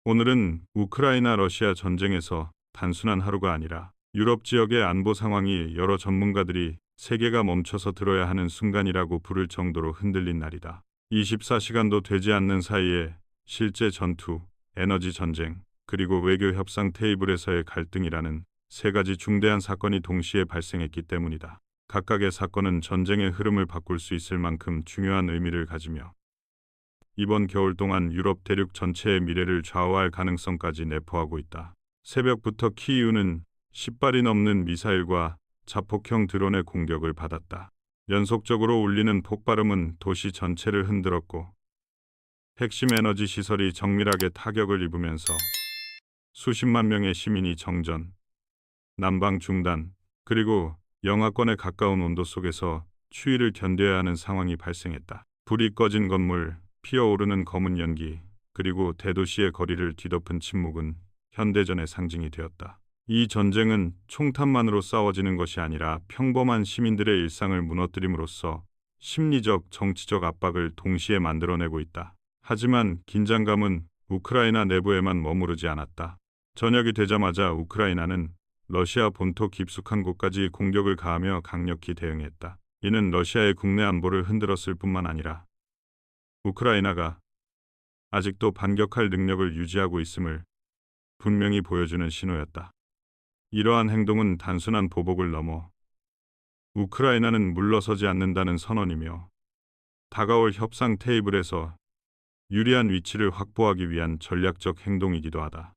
오늘은 우크라이나 러시아 전쟁에서 단순한 하루가 아니라 유럽 지역의 안보 상황이 여러 전문가들이 세계가 멈춰서 들어야 하는 순간이라고 부를 정도로 흔들린 날이다. 24시간도 되지 않는 사이에 실제 전투, 에너지 전쟁, 그리고 외교 협상 테이블에서의 갈등이라는 세 가지 중대한 사건이 동시에 발생했기 때문이다. 각각의 사건은 전쟁의 흐름을 바꿀 수 있을 만큼 중요한 의미를 가지며 이번 겨울 동안 유럽 대륙 전체의 미래를 좌우할 가능성까지 내포하고 있다. 새벽부터 키이우는 10발이 넘는 미사일과 자폭형 드론의 공격을 받았다. 연속적으로 울리는 폭발음은 도시 전체를 흔들었고 핵심 에너지 시설이 정밀하게 타격을 입으면서 수십만 명의 시민이 정전, 난방 중단, 그리고 영하권에 가까운 온도 속에서 추위를 견뎌야 하는 상황이 발생했다. 불이 꺼진 건물, 피어오르는 검은 연기, 그리고 대도시의 거리를 뒤덮은 침묵은 현대전의 상징이 되었다. 이 전쟁은 총탄만으로 싸워지는 것이 아니라 평범한 시민들의 일상을 무너뜨림으로써 심리적, 정치적 압박을 동시에 만들어내고 있다. 하지만 긴장감은 우크라이나 내부에만 머무르지 않았다. 저녁이 되자마자 우크라이나는 러시아 본토 깊숙한 곳까지 공격을 가하며 강력히 대응했다. 이는 러시아의 국내 안보를 흔들었을 뿐만 아니라 우크라이나가 아직도 반격할 능력을 유지하고 있음을 분명히 보여주는 신호였다. 이러한 행동은 단순한 보복을 넘어 우크라이나는 물러서지 않는다는 선언이며 다가올 협상 테이블에서 유리한 위치를 확보하기 위한 전략적 행동이기도 하다.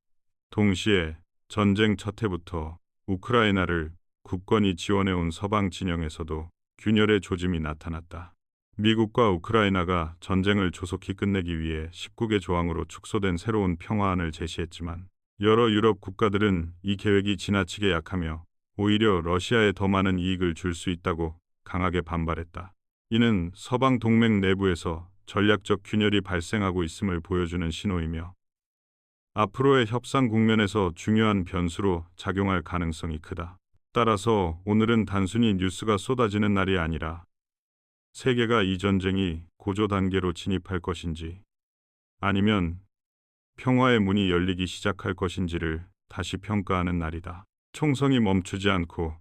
동시에 전쟁 첫 해부터 우크라이나를 굳건히 지원해온 서방 진영에서도 균열의 조짐이 나타났다. 미국과 우크라이나가 전쟁을 조속히 끝내기 위해 19개 조항으로 축소된 새로운 평화안을 제시했지만 여러 유럽 국가들은 이 계획이 지나치게 약하며 오히려 러시아에 더 많은 이익을 줄 수 있다고 강하게 반발했다. 이는 서방 동맹 내부에서 전략적 균열이 발생하고 있음을 보여주는 신호이며 앞으로의 협상 국면에서 중요한 변수로 작용할 가능성이 크다. 따라서 오늘은 단순히 뉴스가 쏟아지는 날이 아니라 세계가 이 전쟁이 고조 단계로 진입할 것인지 아니면 평화의 문이 열리기 시작할 것인지를 다시 평가하는 날이다. 총성이 멈추지 않고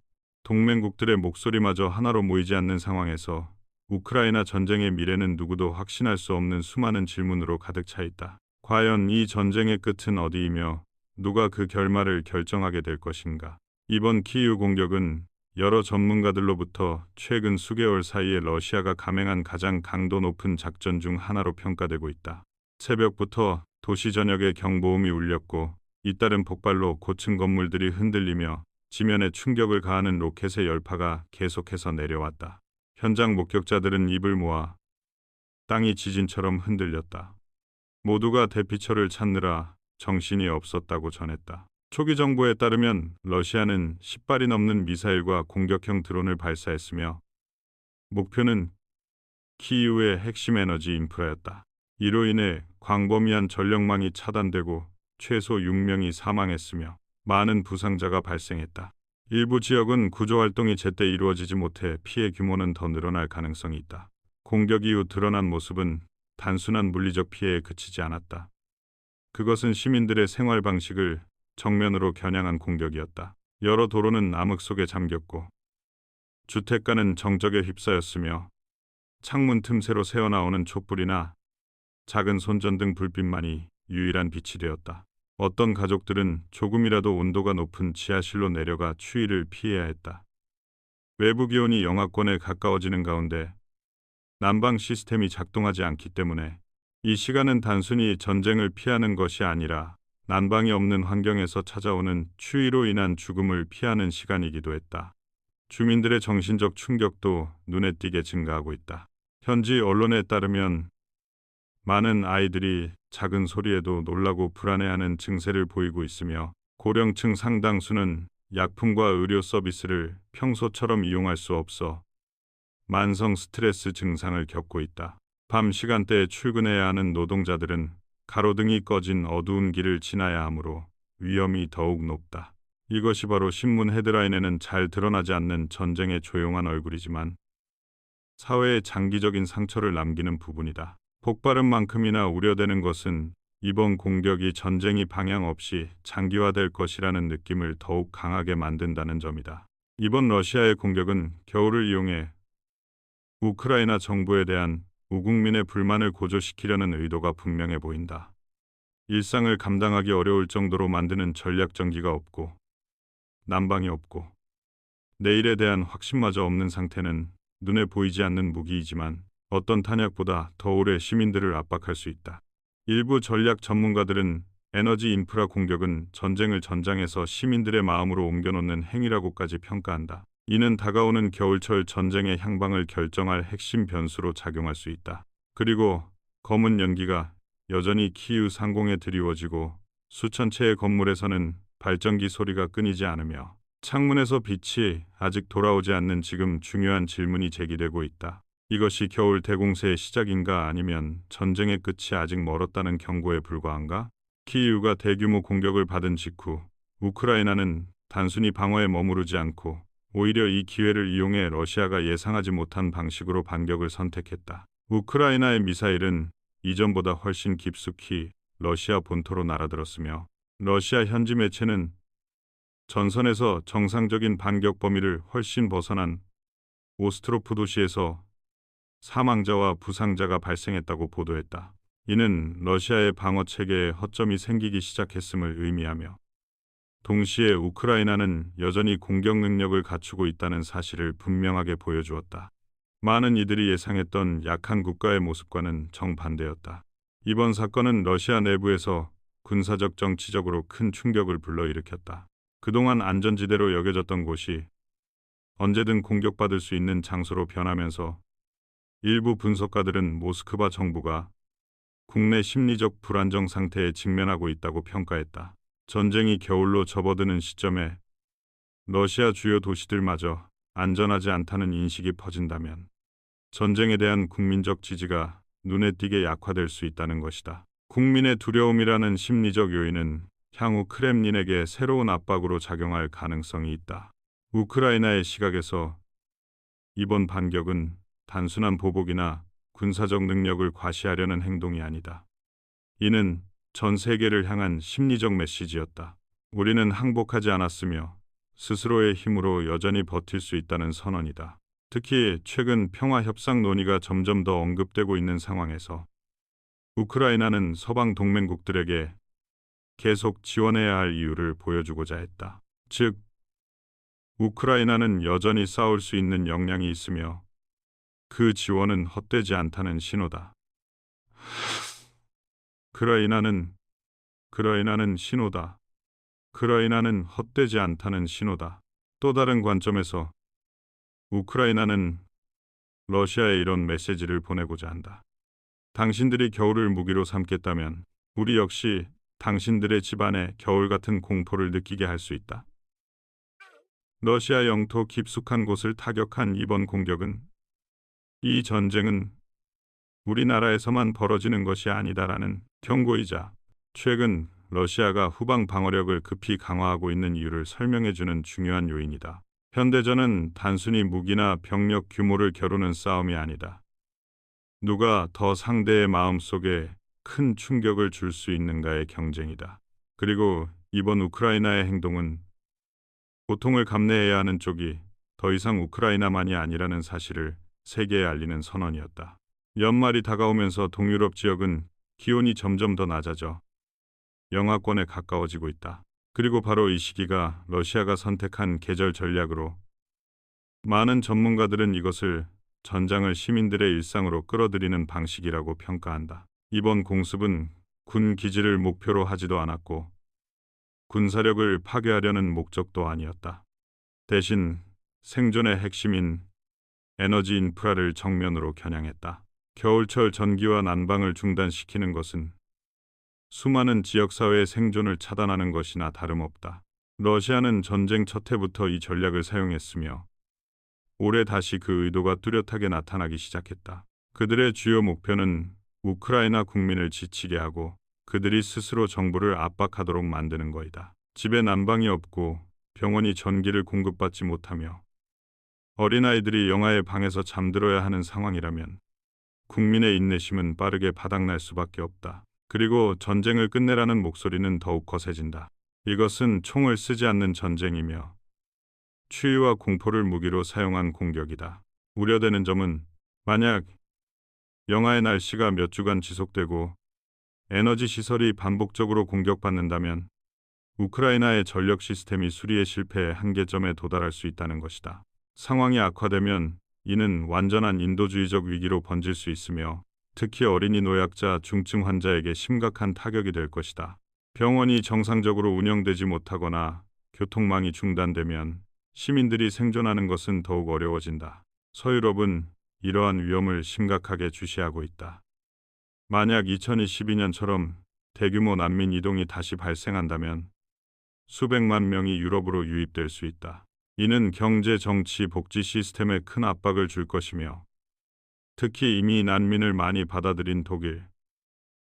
동맹국들의 목소리마저 하나로 모이지 않는 상황에서 우크라이나 전쟁의 미래는 누구도 확신할 수 없는 수많은 질문으로 가득 차 있다. 과연 이 전쟁의 끝은 어디이며 누가 그 결말을 결정하게 될 것인가? 이번 키이우 공격은 여러 전문가들로부터 최근 수개월 사이에 러시아가 감행한 가장 강도 높은 작전 중 하나로 평가되고 있다. 새벽부터 도시 전역에 경보음이 울렸고 잇따른 폭발로 고층 건물들이 흔들리며 지면에 충격을 가하는 로켓의 여파가 계속해서 내려왔다. 현장 목격자들은 입을 모아 땅이 지진처럼 흔들렸다. 모두가 대피처를 찾느라 정신이 없었다고 전했다. 초기 정보에 따르면 러시아는 10발이 넘는 미사일과 공격형 드론을 발사했으며 목표는 키이우의 핵심 에너지 인프라였다. 이로 인해 광범위한 전력망이 차단되고 최소 6명이 사망했으며 많은 부상자가 발생했다. 일부 지역은 구조활동이 제때 이루어지지 못해 피해 규모는 더 늘어날 가능성이 있다. 공격 이후 드러난 모습은 단순한 물리적 피해에 그치지 않았다. 그것은 시민들의 생활 방식을 정면으로 겨냥한 공격이었다. 여러 도로는 암흑 속에 잠겼고 주택가는 정적에 휩싸였으며 창문 틈새로 새어나오는 촛불이나 작은 손전등 불빛만이 유일한 빛이 되었다. 어떤 가족들은 조금이라도 온도가 높은 지하실로 내려가 추위를 피해야 했다. 외부 기온이 영하권에 가까워지는 가운데 난방 시스템이 작동하지 않기 때문에 이 시간은 단순히 전쟁을 피하는 것이 아니라 난방이 없는 환경에서 찾아오는 추위로 인한 죽음을 피하는 시간이기도 했다. 주민들의 정신적 충격도 눈에 띄게 증가하고 있다. 현지 언론에 따르면 많은 아이들이 작은 소리에도 놀라고 불안해하는 증세를 보이고 있으며 고령층 상당수는 약품과 의료 서비스를 평소처럼 이용할 수 없어 만성 스트레스 증상을 겪고 있다. 밤 시간대에 출근해야 하는 노동자들은 가로등이 꺼진 어두운 길을 지나야 하므로 위험이 더욱 높다. 이것이 바로 신문 헤드라인에는 잘 드러나지 않는 전쟁의 조용한 얼굴이지만 사회에 장기적인 상처를 남기는 부분이다. 폭발음만큼이나 우려되는 것은 이번 공격이 전쟁이 방향 없이 장기화될 것이라는 느낌을 더욱 강하게 만든다는 점이다. 이번 러시아의 공격은 겨울을 이용해 우크라이나 정부에 대한 우국민의 불만을 고조시키려는 의도가 분명해 보인다. 일상을 감당하기 어려울 정도로 만드는 전략 전기가 없고 난방이 없고 내일에 대한 확신마저 없는 상태는 눈에 보이지 않는 무기이지만 어떤 탄약보다 더 오래 시민들을 압박할 수 있다. 일부 전략 전문가들은 에너지 인프라 공격은 전쟁을 전장에서 시민들의 마음으로 옮겨놓는 행위라고까지 평가한다. 이는 다가오는 겨울철 전쟁의 향방을 결정할 핵심 변수로 작용할 수 있다. 그리고 검은 연기가 여전히 키이우 상공에 드리워지고 수천 채의 건물에서는 발전기 소리가 끊이지 않으며 창문에서 빛이 아직 돌아오지 않는 지금 중요한 질문이 제기되고 있다. 이것이 겨울 대공세의 시작인가 아니면 전쟁의 끝이 아직 멀었다는 경고에 불과한가? 키이우가 대규모 공격을 받은 직후 우크라이나는 단순히 방어에 머무르지 않고 오히려 이 기회를 이용해 러시아가 예상하지 못한 방식으로 반격을 선택했다. 우크라이나의 미사일은 이전보다 훨씬 깊숙이 러시아 본토로 날아들었으며 러시아 현지 매체는 전선에서 정상적인 반격 범위를 훨씬 벗어난 오스트로프 도시에서 사망자와 부상자가 발생했다고 보도했다. 이는 러시아의 방어 체계에 허점이 생기기 시작했음을 의미하며 동시에 우크라이나는 여전히 공격 능력을 갖추고 있다는 사실을 분명하게 보여주었다. 많은 이들이 예상했던 약한 국가의 모습과는 정반대였다. 이번 사건은 러시아 내부에서 군사적 정치적으로 큰 충격을 불러일으켰다. 그동안 안전지대로 여겨졌던 곳이 언제든 공격받을 수 있는 장소로 변하면서 일부 분석가들은 모스크바 정부가 국내 심리적 불안정 상태에 직면하고 있다고 평가했다. 전쟁이 겨울로 접어드는 시점에 러시아 주요 도시들마저 안전하지 않다는 인식이 퍼진다면 전쟁에 대한 국민적 지지가 눈에 띄게 약화될 수 있다는 것이다. 국민의 두려움이라는 심리적 요인은 향후 크렘린에게 새로운 압박으로 작용할 가능성이 있다. 우크라이나의 시각에서 이번 반격은 단순한 보복이나 군사적 능력을 과시하려는 행동이 아니다. 이는 전 세계를 향한 심리적 메시지였다. 우리는 항복하지 않았으며 스스로의 힘으로 여전히 버틸 수 있다는 선언이다. 특히 최근 평화 협상 논의가 점점 더 언급되고 있는 상황에서 우크라이나는 서방 동맹국들에게 계속 지원해야 할 이유를 보여주고자 했다. 즉, 우크라이나는 여전히 싸울 수 있는 역량이 있으며 그 지원은 헛되지 않다는 신호다. 우크라이나는 신호다. 우크라이나는 헛되지 않다는 신호다. 또 다른 관점에서 우크라이나는 러시아에 이런 메시지를 보내고자 한다. 당신들이 겨울을 무기로 삼겠다면 우리 역시 당신들의 집안에 겨울 같은 공포를 느끼게 할 수 있다. 러시아 영토 깊숙한 곳을 타격한 이번 공격은 이 전쟁은 우리나라에서만 벌어지는 것이 아니다라는 경고이자 최근 러시아가 후방 방어력을 급히 강화하고 있는 이유를 설명해주는 중요한 요인이다. 현대전은 단순히 무기나 병력 규모를 겨루는 싸움이 아니다. 누가 더 상대의 마음속에 큰 충격을 줄 수 있는가의 경쟁이다. 그리고 이번 우크라이나의 행동은 고통을 감내해야 하는 쪽이 더 이상 우크라이나만이 아니라는 사실을 세계에 알리는 선언이었다. 연말이 다가오면서 동유럽 지역은 기온이 점점 더 낮아져 영하권에 가까워지고 있다. 그리고 바로 이 시기가 러시아가 선택한 계절 전략으로 많은 전문가들은 이것을 전장을 시민들의 일상으로 끌어들이는 방식이라고 평가한다. 이번 공습은 군 기지를 목표로 하지도 않았고 군사력을 파괴하려는 목적도 아니었다. 대신 생존의 핵심인 에너지 인프라를 정면으로 겨냥했다. 겨울철 전기와 난방을 중단시키는 것은 수많은 지역사회의 생존을 차단하는 것이나 다름없다. 러시아는 전쟁 첫 해부터 이 전략을 사용했으며 올해 다시 그 의도가 뚜렷하게 나타나기 시작했다. 그들의 주요 목표는 우크라이나 국민을 지치게 하고 그들이 스스로 정부를 압박하도록 만드는 것이다. 집에 난방이 없고 병원이 전기를 공급받지 못하며 어린아이들이 영하의 방에서 잠들어야 하는 상황이라면 국민의 인내심은 빠르게 바닥날 수밖에 없다. 그리고 전쟁을 끝내라는 목소리는 더욱 거세진다. 이것은 총을 쓰지 않는 전쟁이며 추위와 공포를 무기로 사용한 공격이다. 우려되는 점은 만약 영하의 날씨가 몇 주간 지속되고 에너지 시설이 반복적으로 공격받는다면 우크라이나의 전력 시스템이 수리에 실패해 한계점에 도달할 수 있다는 것이다. 상황이 악화되면 이는 완전한 인도주의적 위기로 번질 수 있으며 특히 어린이, 노약자, 중증 환자에게 심각한 타격이 될 것이다. 병원이 정상적으로 운영되지 못하거나 교통망이 중단되면 시민들이 생존하는 것은 더욱 어려워진다. 서유럽은 이러한 위험을 심각하게 주시하고 있다. 만약 2022년처럼 대규모 난민 이동이 다시 발생한다면 수백만 명이 유럽으로 유입될 수 있다. 이는 경제, 정치, 복지 시스템에 큰 압박을 줄 것이며 특히 이미 난민을 많이 받아들인 독일,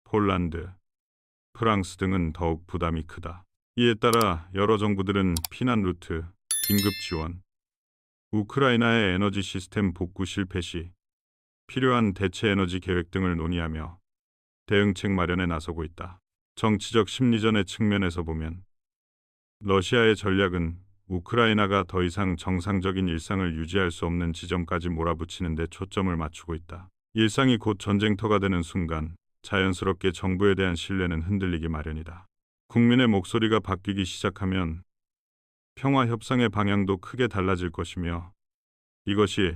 폴란드, 프랑스 등은 더욱 부담이 크다. 이에 따라 여러 정부들은 피난 루트, 긴급 지원, 우크라이나의 에너지 시스템 복구 실패 시 필요한 대체 에너지 계획 등을 논의하며 대응책 마련에 나서고 있다. 정치적 심리전의 측면에서 보면 러시아의 전략은 우크라이나가 더 이상 정상적인 일상을 유지할 수 없는 지점까지 몰아붙이는 데 초점을 맞추고 있다. 일상이 곧 전쟁터가 되는 순간 자연스럽게 정부에 대한 신뢰는 흔들리기 마련이다. 국민의 목소리가 바뀌기 시작하면 평화 협상의 방향도 크게 달라질 것이며 이것이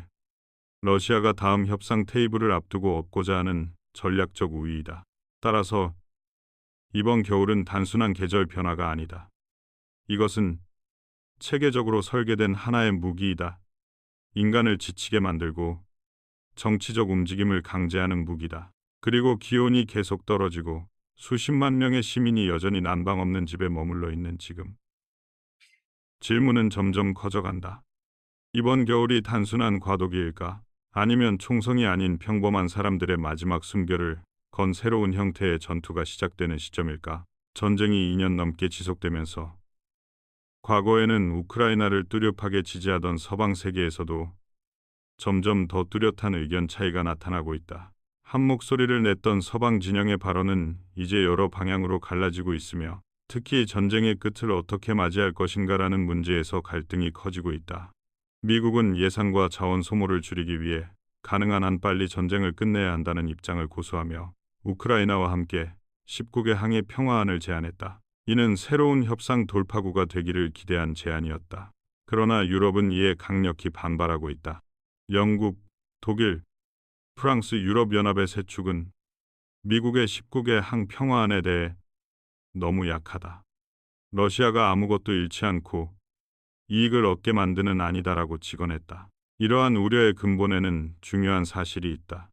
러시아가 다음 협상 테이블을 앞두고 얻고자 하는 전략적 우위이다. 따라서 이번 겨울은 단순한 계절 변화가 아니다. 이것은 체계적으로 설계된 하나의 무기이다. 인간을 지치게 만들고 정치적 움직임을 강제하는 무기다. 그리고 기온이 계속 떨어지고 수십만 명의 시민이 여전히 난방 없는 집에 머물러 있는 지금 질문은 점점 커져간다. 이번 겨울이 단순한 과도기일까? 아니면 총성이 아닌 평범한 사람들의 마지막 숨결을 건 새로운 형태의 전투가 시작되는 시점일까? 전쟁이 2년 넘게 지속되면서 과거에는 우크라이나를 뚜렷하게 지지하던 서방 세계에서도 점점 더 뚜렷한 의견 차이가 나타나고 있다. 한 목소리를 냈던 서방 진영의 발언은 이제 여러 방향으로 갈라지고 있으며 특히 전쟁의 끝을 어떻게 맞이할 것인가라는 문제에서 갈등이 커지고 있다. 미국은 예산과 자원 소모를 줄이기 위해 가능한 한 빨리 전쟁을 끝내야 한다는 입장을 고수하며 우크라이나와 함께 19개 항의 평화안을 제안했다. 이는 새로운 협상 돌파구가 되기를 기대한 제안이었다. 그러나 유럽은 이에 강력히 반발하고 있다. 영국, 독일, 프랑스, 유럽연합의 세 축은 미국의 19개 항 평화안에 대해 너무 약하다. 러시아가 아무것도 잃지 않고 이익을 얻게 만드는 아니다라고 직언했다. 이러한 우려의 근본에는 중요한 사실이 있다.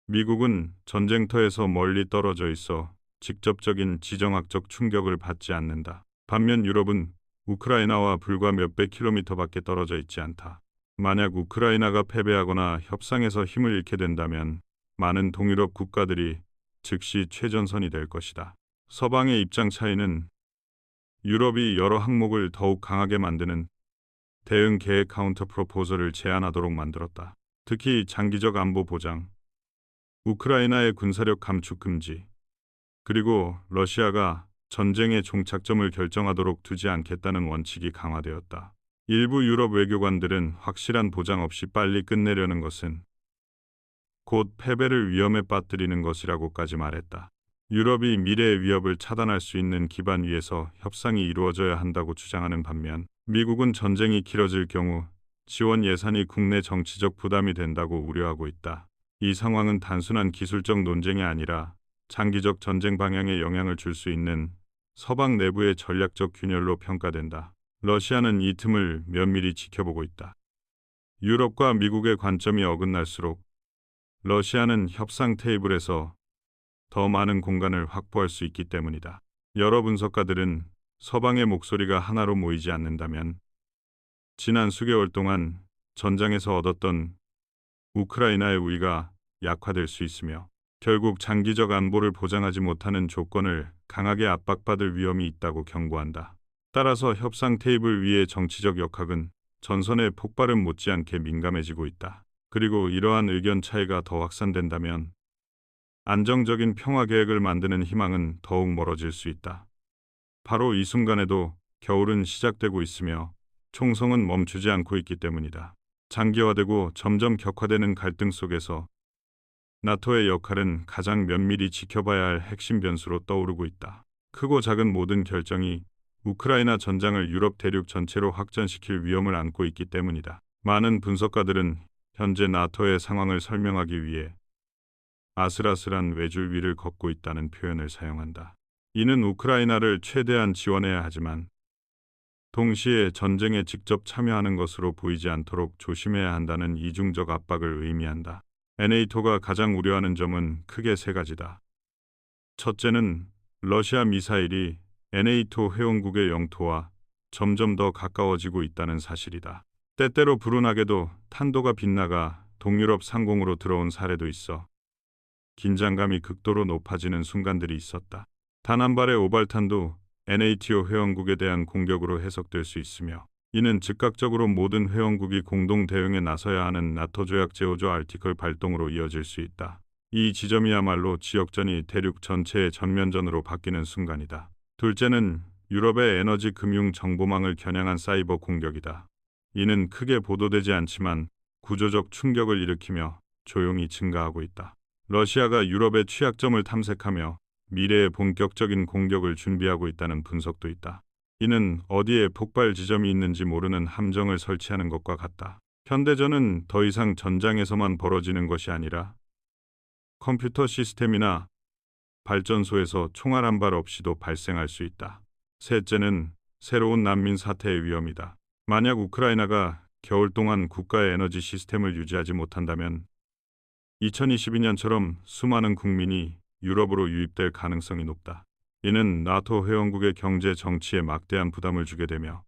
미국은 전쟁터에서 멀리 떨어져 있어 직접적인 지정학적 충격을 받지 않는다. 반면 유럽은 우크라이나와 불과 몇백 킬로미터밖에 떨어져 있지 않다. 만약 우크라이나가 패배하거나 협상에서 힘을 잃게 된다면 많은 동유럽 국가들이 즉시 최전선이 될 것이다. 서방의 입장 차이는 유럽이 여러 항목을 더욱 강하게 만드는 대응 계획 카운터 프로포저를 제안하도록 만들었다. 특히 장기적 안보 보장, 우크라이나의 군사력 감축 금지, 그리고 러시아가 전쟁의 종착점을 결정하도록 두지 않겠다는 원칙이 강화되었다. 일부 유럽 외교관들은 확실한 보장 없이 빨리 끝내려는 것은 곧 패배를 위험에 빠뜨리는 것이라고까지 말했다. 유럽이 미래의 위협을 차단할 수 있는 기반 위에서 협상이 이루어져야 한다고 주장하는 반면 미국은 전쟁이 길어질 경우 지원 예산이 국내 정치적 부담이 된다고 우려하고 있다. 이 상황은 단순한 기술적 논쟁이 아니라 장기적 전쟁 방향에 영향을 줄 수 있는 서방 내부의 전략적 균열로 평가된다. 러시아는 이 틈을 면밀히 지켜보고 있다. 유럽과 미국의 관점이 어긋날수록 러시아는 협상 테이블에서 더 많은 공간을 확보할 수 있기 때문이다. 여러 분석가들은 서방의 목소리가 하나로 모이지 않는다면 지난 수개월 동안 전장에서 얻었던 우크라이나의 우위가 약화될 수 있으며 결국 장기적 안보를 보장하지 못하는 조건을 강하게 압박받을 위험이 있다고 경고한다. 따라서 협상 테이블 위의 정치적 역학은 전선의 폭발은 못지않게 민감해지고 있다. 그리고 이러한 의견 차이가 더 확산된다면 안정적인 평화 계획을 만드는 희망은 더욱 멀어질 수 있다. 바로 이 순간에도 겨울은 시작되고 있으며 총성은 멈추지 않고 있기 때문이다. 장기화되고 점점 격화되는 갈등 속에서 나토의 역할은 가장 면밀히 지켜봐야 할 핵심 변수로 떠오르고 있다. 크고 작은 모든 결정이 우크라이나 전장을 유럽 대륙 전체로 확전시킬 위험을 안고 있기 때문이다. 많은 분석가들은 현재 나토의 상황을 설명하기 위해 아슬아슬한 외줄 위를 걷고 있다는 표현을 사용한다. 이는 우크라이나를 최대한 지원해야 하지만 동시에 전쟁에 직접 참여하는 것으로 보이지 않도록 조심해야 한다는 이중적 압박을 의미한다. NATO가 가장 우려하는 점은 크게 세 가지다. 첫째는 러시아 미사일이 NATO 회원국의 영토와 점점 더 가까워지고 있다는 사실이다. 때때로 불운하게도 탄도가 빗나가 동유럽 상공으로 들어온 사례도 있어 긴장감이 극도로 높아지는 순간들이 있었다. 단 한 발의 오발탄도 NATO 회원국에 대한 공격으로 해석될 수 있으며 이는 즉각적으로 모든 회원국이 공동 대응에 나서야 하는 나토 조약 제5조 아티클 발동으로 이어질 수 있다. 이 지점이야말로 지역전이 대륙 전체의 전면전으로 바뀌는 순간이다. 둘째는 유럽의 에너지 금융 정보망을 겨냥한 사이버 공격이다. 이는 크게 보도되지 않지만 구조적 충격을 일으키며 조용히 증가하고 있다. 러시아가 유럽의 취약점을 탐색하며 미래의 본격적인 공격을 준비하고 있다는 분석도 있다. 이는 어디에 폭발 지점이 있는지 모르는 함정을 설치하는 것과 같다. 현대전은 더 이상 전장에서만 벌어지는 것이 아니라 컴퓨터 시스템이나 발전소에서 총알 한 발 없이도 발생할 수 있다. 셋째는 새로운 난민 사태의 위험이다. 만약 우크라이나가 겨울 동안 국가의 에너지 시스템을 유지하지 못한다면 2022년처럼 수많은 국민이 유럽으로 유입될 가능성이 높다. 이는 나토 회원국의 경제 정치에 막대한 부담을 주게 되며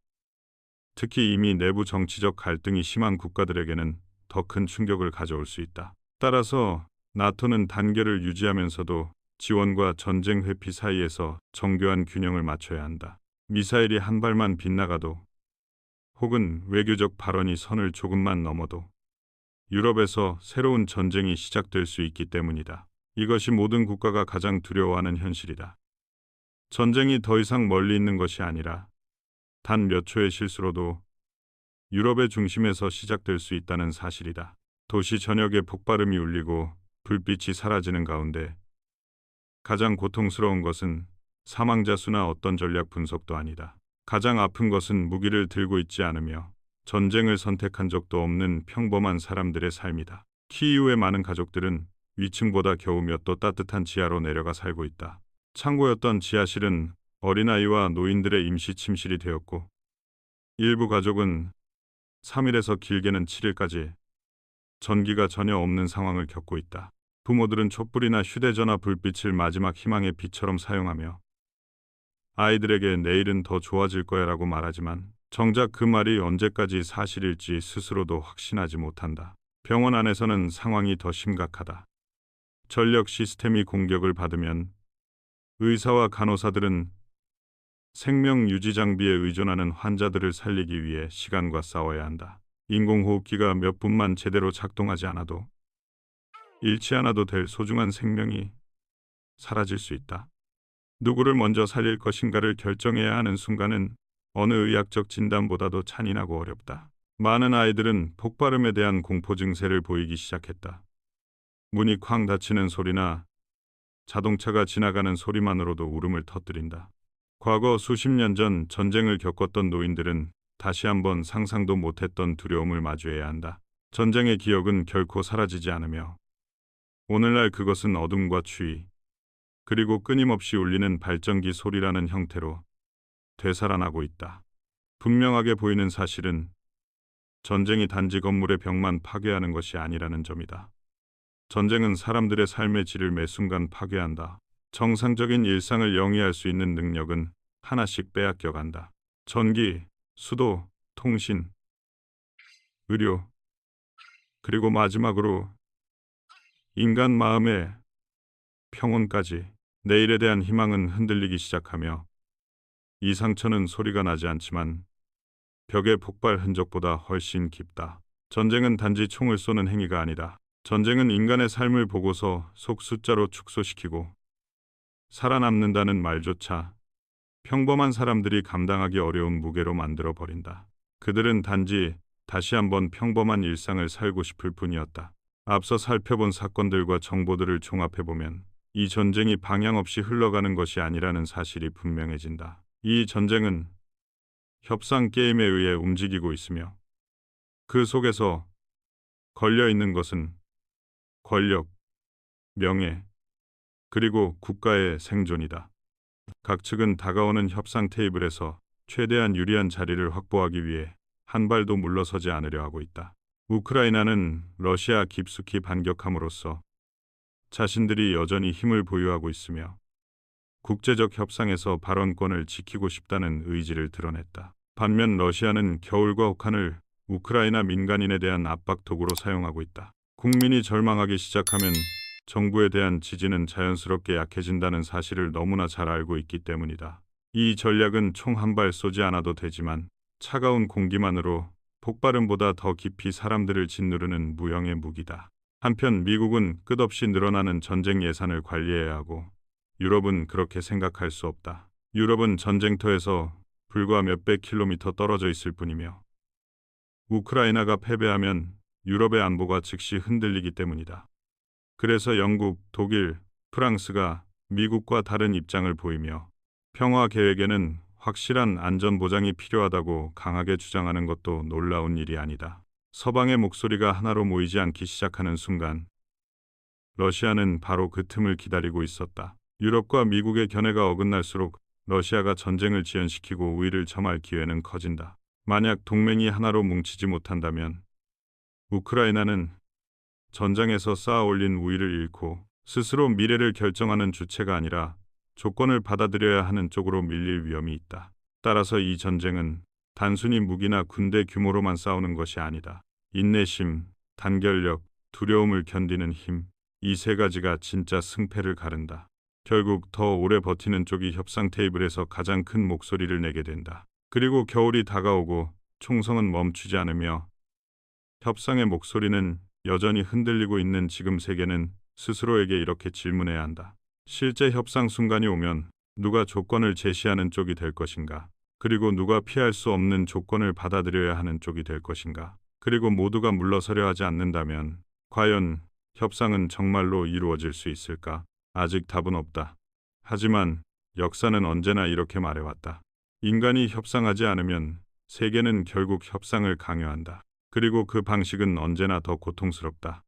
특히 이미 내부 정치적 갈등이 심한 국가들에게는 더 큰 충격을 가져올 수 있다. 따라서 나토는 단계를 유지하면서도 지원과 전쟁 회피 사이에서 정교한 균형을 맞춰야 한다. 미사일이 한 발만 빗나가도 혹은 외교적 발언이 선을 조금만 넘어도 유럽에서 새로운 전쟁이 시작될 수 있기 때문이다. 이것이 모든 국가가 가장 두려워하는 현실이다. 전쟁이 더 이상 멀리 있는 것이 아니라 단 몇 초의 실수로도 유럽의 중심에서 시작될 수 있다는 사실이다. 도시 전역에 폭발음이 울리고 불빛이 사라지는 가운데 가장 고통스러운 것은 사망자 수나 어떤 전략 분석도 아니다. 가장 아픈 것은 무기를 들고 있지 않으며 전쟁을 선택한 적도 없는 평범한 사람들의 삶이다. 키이우의 많은 가족들은 위층보다 겨우 몇 도 따뜻한 지하로 내려가 살고 있다. 창고였던 지하실은 어린아이와 노인들의 임시 침실이 되었고 일부 가족은 3일에서 길게는 7일까지 전기가 전혀 없는 상황을 겪고 있다. 부모들은 촛불이나 휴대전화 불빛을 마지막 희망의 빛처럼 사용하며 아이들에게 내일은 더 좋아질 거야라고 말하지만 정작 그 말이 언제까지 사실일지 스스로도 확신하지 못한다. 병원 안에서는 상황이 더 심각하다. 전력 시스템이 공격을 받으면 의사와 간호사들은 생명 유지 장비에 의존하는 환자들을 살리기 위해 시간과 싸워야 한다. 인공호흡기가 몇 분만 제대로 작동하지 않아도 잃지 않아도 될 소중한 생명이 사라질 수 있다. 누구를 먼저 살릴 것인가를 결정해야 하는 순간은 어느 의학적 진단보다도 잔인하고 어렵다. 많은 아이들은 폭발음에 대한 공포 증세를 보이기 시작했다. 문이 쾅 닫히는 소리나 자동차가 지나가는 소리만으로도 울음을 터뜨린다. 과거 수십 년 전 전쟁을 겪었던 노인들은 다시 한번 상상도 못했던 두려움을 마주해야 한다. 전쟁의 기억은 결코 사라지지 않으며 오늘날 그것은 어둠과 추위, 그리고 끊임없이 울리는 발전기 소리라는 형태로 되살아나고 있다. 분명하게 보이는 사실은 전쟁이 단지 건물의 벽만 파괴하는 것이 아니라는 점이다. 전쟁은 사람들의 삶의 질을 매 순간 파괴한다. 정상적인 일상을 영위할 수 있는 능력은 하나씩 빼앗겨간다. 전기, 수도, 통신, 의료, 그리고 마지막으로 인간 마음의 평온까지. 내일에 대한 희망은 흔들리기 시작하며 이 상처는 소리가 나지 않지만 벽의 폭발 흔적보다 훨씬 깊다. 전쟁은 단지 총을 쏘는 행위가 아니다. 전쟁은 인간의 삶을 보고서 속 숫자로 축소시키고 살아남는다는 말조차 평범한 사람들이 감당하기 어려운 무게로 만들어 버린다. 그들은 단지 다시 한번 평범한 일상을 살고 싶을 뿐이었다. 앞서 살펴본 사건들과 정보들을 종합해보면 이 전쟁이 방향 없이 흘러가는 것이 아니라는 사실이 분명해진다. 이 전쟁은 협상 게임에 의해 움직이고 있으며 그 속에서 걸려 있는 것은 권력, 명예, 그리고 국가의 생존이다. 각 측은 다가오는 협상 테이블에서 최대한 유리한 자리를 확보하기 위해 한 발도 물러서지 않으려 하고 있다. 우크라이나는 러시아 깊숙이 반격함으로써 자신들이 여전히 힘을 보유하고 있으며 국제적 협상에서 발언권을 지키고 싶다는 의지를 드러냈다. 반면 러시아는 겨울과 혹한을 우크라이나 민간인에 대한 압박 도구로 사용하고 있다. 국민이 절망하기 시작하면 정부에 대한 지지는 자연스럽게 약해진다는 사실을 너무나 잘 알고 있기 때문이다. 이 전략은 총 한 발 쏘지 않아도 되지만 차가운 공기만으로 폭발음보다 더 깊이 사람들을 짓누르는 무형의 무기다. 한편 미국은 끝없이 늘어나는 전쟁 예산을 관리해야 하고 유럽은 그렇게 생각할 수 없다. 유럽은 전쟁터에서 불과 몇백 킬로미터 떨어져 있을 뿐이며 우크라이나가 패배하면 유럽의 안보가 즉시 흔들리기 때문이다. 그래서 영국, 독일, 프랑스가 미국과 다른 입장을 보이며 평화 계획에는 확실한 안전 보장이 필요하다고 강하게 주장하는 것도 놀라운 일이 아니다. 서방의 목소리가 하나로 모이지 않기 시작하는 순간 러시아는 바로 그 틈을 기다리고 있었다. 유럽과 미국의 견해가 어긋날수록 러시아가 전쟁을 지연시키고 우위를 점할 기회는 커진다. 만약 동맹이 하나로 뭉치지 못한다면 우크라이나는 전장에서 쌓아 올린 우위를 잃고 스스로 미래를 결정하는 주체가 아니라 조건을 받아들여야 하는 쪽으로 밀릴 위험이 있다. 따라서 이 전쟁은 단순히 무기나 군대 규모로만 싸우는 것이 아니다. 인내심, 단결력, 두려움을 견디는 힘, 이 세 가지가 진짜 승패를 가른다. 결국 더 오래 버티는 쪽이 협상 테이블에서 가장 큰 목소리를 내게 된다. 그리고 겨울이 다가오고 총성은 멈추지 않으며 협상의 목소리는 여전히 흔들리고 있는 지금 세계는 스스로에게 이렇게 질문해야 한다. 실제 협상 순간이 오면 누가 조건을 제시하는 쪽이 될 것인가? 그리고 누가 피할 수 없는 조건을 받아들여야 하는 쪽이 될 것인가? 그리고 모두가 물러서려 하지 않는다면 과연 협상은 정말로 이루어질 수 있을까? 아직 답은 없다. 하지만 역사는 언제나 이렇게 말해왔다. 인간이 협상하지 않으면 세계는 결국 협상을 강요한다. 그리고 그 방식은 언제나 더 고통스럽다.